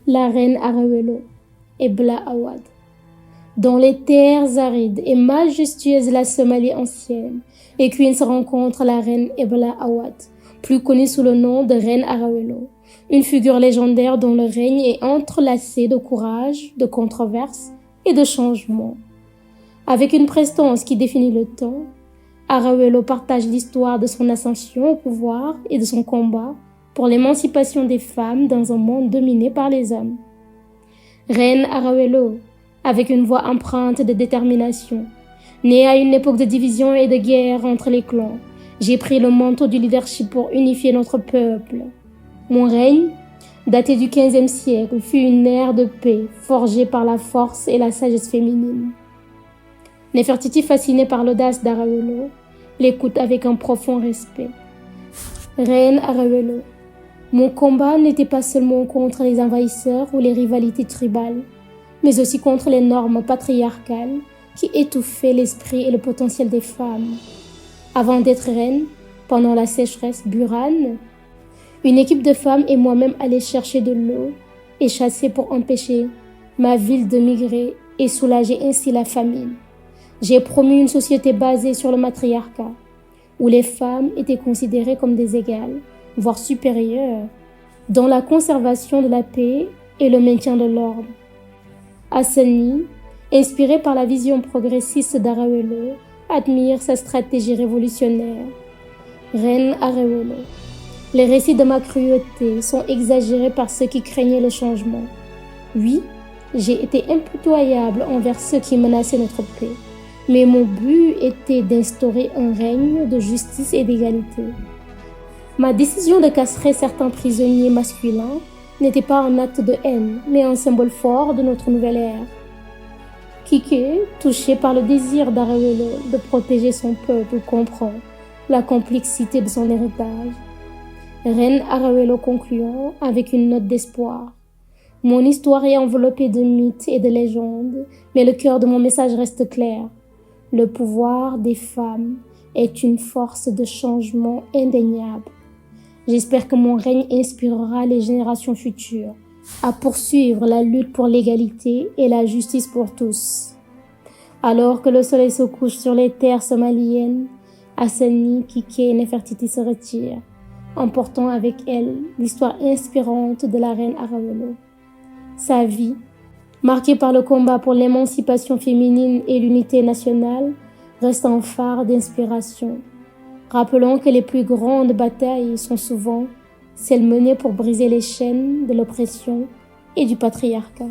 la reine Arawelo et Bla Awad. Dans les terres arides et majestueuses de la Somalie ancienne, les Queens rencontrent la reine Ebla Awad, plus connue sous le nom de reine Arawelo, une figure légendaire dont le règne est entrelacé de courage, de controverses et de changements. Avec une prestance qui définit le temps, Arawelo partage l'histoire de son ascension au pouvoir et de son combat pour l'émancipation des femmes dans un monde dominé par les hommes. Reine Arawelo, avec une voix empreinte de détermination. Née à une époque de division et de guerre entre les clans, j'ai pris le manteau du leadership pour unifier notre peuple. Mon règne, daté du XVe siècle, fut une ère de paix forgée par la force et la sagesse féminine. Néfertiti, fascinée par l'audace d'Arawelo, l'écoute avec un profond respect. Reine Arawelo, mon combat n'était pas seulement contre les envahisseurs ou les rivalités tribales, mais aussi contre les normes patriarcales qui étouffaient l'esprit et le potentiel des femmes. Avant d'être reine, pendant la sécheresse burane, une équipe de femmes et moi-même allaient chercher de l'eau et chasser pour empêcher ma ville de migrer et soulager ainsi la famine. J'ai promu une société basée sur le matriarcat, où les femmes étaient considérées comme des égales, voire supérieures, dans la conservation de la paix et le maintien de l'ordre. Hassani, inspiré par la vision progressiste d'Arawelo, admire sa stratégie révolutionnaire. Reine Arawelo, les récits de ma cruauté sont exagérés par ceux qui craignaient le changement. Oui, j'ai été impitoyable envers ceux qui menaçaient notre paix, mais mon but était d'instaurer un règne de justice et d'égalité. Ma décision de castrer certains prisonniers masculins n'était pas un acte de haine, mais un symbole fort de notre nouvelle ère. Kike, touché par le désir d'Arawelo de protéger son peuple, comprend la complexité de son héritage. Reine Arawelo concluant avec une note d'espoir. Mon histoire est enveloppée de mythes et de légendes, mais le cœur de mon message reste clair. Le pouvoir des femmes est une force de changement indéniable. J'espère que mon règne inspirera les générations futures à poursuivre la lutte pour l'égalité et la justice pour tous. Alors que le soleil se couche sur les terres somaliennes, Hassani, Kike et Néfertiti se retirent, emportant avec elle l'histoire inspirante de la reine Arawelo. Sa vie, marquée par le combat pour l'émancipation féminine et l'unité nationale, reste un phare d'inspiration. Rappelons que les plus grandes batailles sont souvent celles menées pour briser les chaînes de l'oppression et du patriarcat.